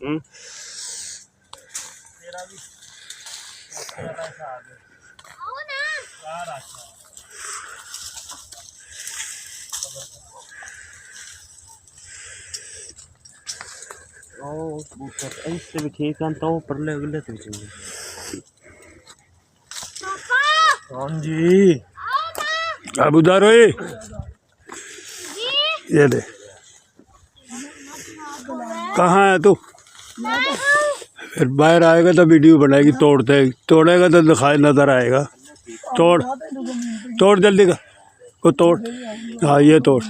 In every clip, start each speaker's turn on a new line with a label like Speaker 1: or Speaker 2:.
Speaker 1: तेरा भी आओ ना यार। अच्छा कबूतर ऐसे भी ठीक है तो ऊपर ले गले तो चाहिए। पापा हाँ जी
Speaker 2: अब उधर हो ये दे। कहाँ है तू? फिर बाहर आएगा तो वीडियो बनाएगी तोड़ेगा तो दिखाए नजर आएगा। तोड़ तोड़ जल्दी का वो तोड़। हाँ ये तोड़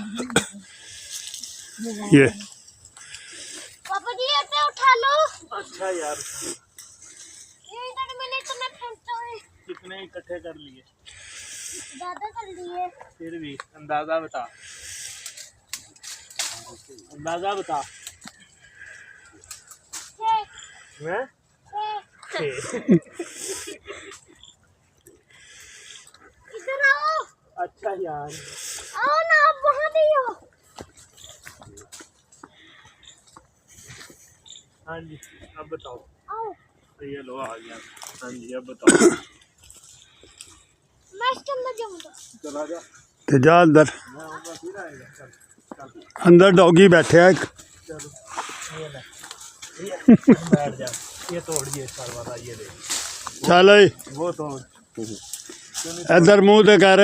Speaker 2: ये।
Speaker 1: पापा जी ऐसे उठा लो। अच्छा यार ये इधर मैंने इतना फेंका है। कितने इकट्ठे कर लिए? ज्यादा कर लिए। फिर भी अंदाजा बता। अंदाजा बता। मैं इधर आओ। अच्छा यार आओ ना आप वहाँ नहीं हो। हाँ जी अब बताओ। आओ ये लो आ गया। हाँ जी अब बताओ। मैं इसके अंदर जाऊँगा। चला जा
Speaker 2: तो जा अंदर।
Speaker 1: मैं आऊँगा फिर आएगा। चल चल
Speaker 2: अंदर डॉगी बैठे हैं।
Speaker 1: चलो ये ले बैठ जा। ये तोड़िए सर वाला ये दे।
Speaker 2: चल
Speaker 1: वो तोड़
Speaker 2: इधर मुंह तो कर।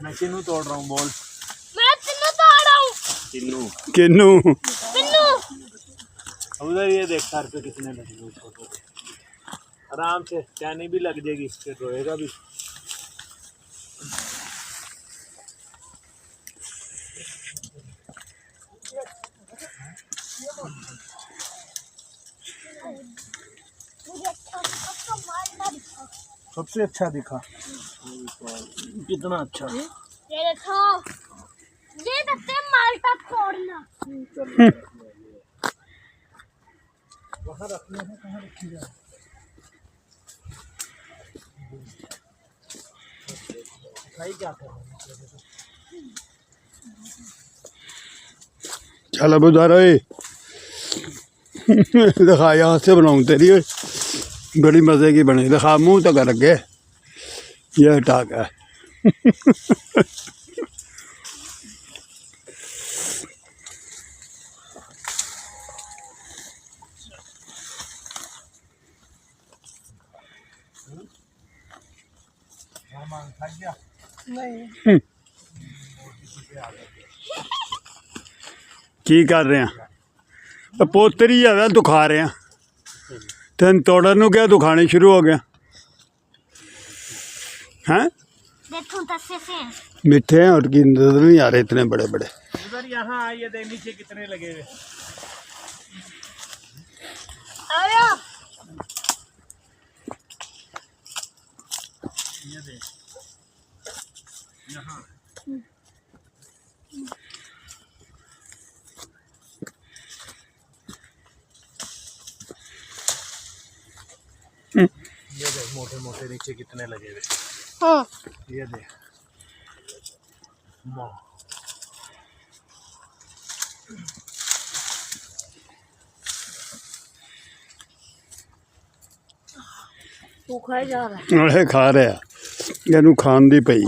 Speaker 1: मैं किन्नू तोड़ रहा हूँ बोल। मैं तिन्नू तोड़ रहा हूँ। तिन्नू
Speaker 2: किन्नू
Speaker 1: तिन्नू उधर ये देख सर पे कितने लगे। आराम से चैनी भी लग जाएगी फिर रोएगा भी। सबसे अच्छा दिखा कितना अच्छा। ये देखो ये देखते हैं माल्टा तोड़ना। वहाँ रखने हैं कहाँ रखी जाए। भाई क्या कर रहे हैं?
Speaker 2: चल अब उधर दिखा यहाँ से बनाऊँ तेरी बड़ी मज़े की बनी। दिखा मुँह तो कर रखे ये हटा के।
Speaker 1: नहीं
Speaker 2: की कर रहे हैं पोतरी है तू खा रहे हैं तेन तोड़न नू क्या तू खाने शुरू हो गया हैं। मीठे हैं और की नजर नहीं आ रहे इतने बड़े बड़े।
Speaker 1: उधर यहाँ आइए देख नीचे कितने लगे हुए। ये देख यहाँ ये देख मोटे मोटे नीचे कितने लगे हुए। हाँ ये देख तू खाए जा रहा
Speaker 2: है खा रहे हैं ਇਹਨੂੰ ਖਾਣ ਦੀ ਪਈ।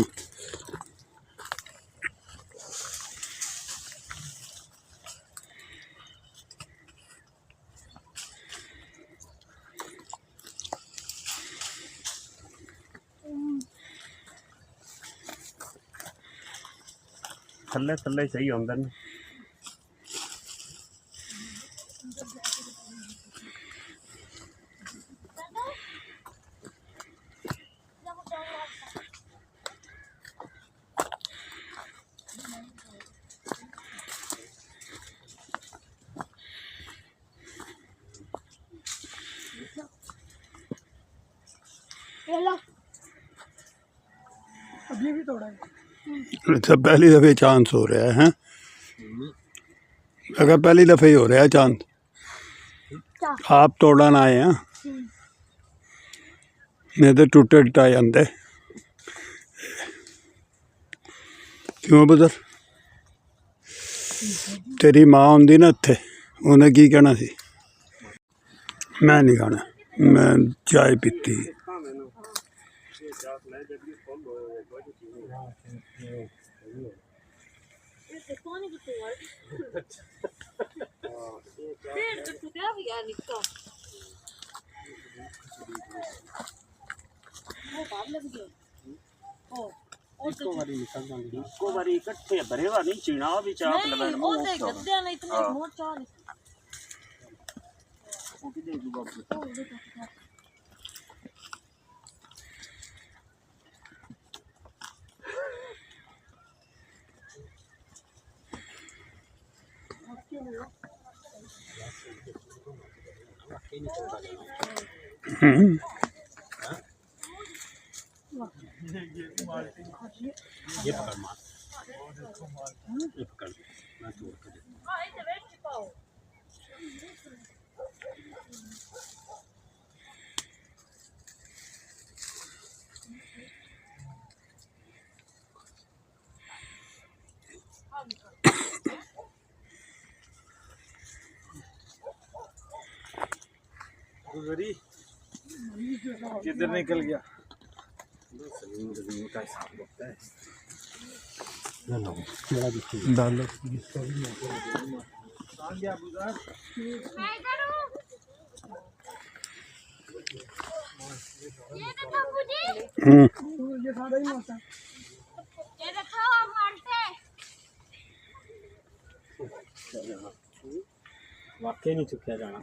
Speaker 1: थल्ले थल्ले सही होंगे ना। अभी भी तोड़ा है।
Speaker 2: अच्छा पहली दफ़े चांस हो रहा है अगर पहली दफ़े ही हो रहा है चांस। आप तोड़न आए हैं नहीं तो टूटे टा जाते क्यों बदर। तेरी माँ आंदी ना उत्थे उन्हें की कहना सी मैं नहीं खाना मैं चाय पीती
Speaker 3: ਇੱਕੋ ਵਾਰੀ ਇਕੱਠੇ ਭਰੇਵਾ ਨਹੀਂ ਚੀਣਾ ਉਹ ਵੀ ਚਾਹ ਪਲਵਣ ਉਹ ਤੇ ਗੱਦਿਆਂ ਨਾਲ ਇਤਨੇ ਮੋਹ ਚਾਹ ਨਹੀਂ ਉਹ ਕਿਦੇ ਜੂਗਾ ये पकड़ मार ये पकड़ मैं तोड़ के दे
Speaker 4: किधर निकल गया
Speaker 2: डाल
Speaker 1: मैं इधर हूँ। ये देखो बाबूजी, ये देखो मारते।
Speaker 3: वाकई नहीं चुकिया जाना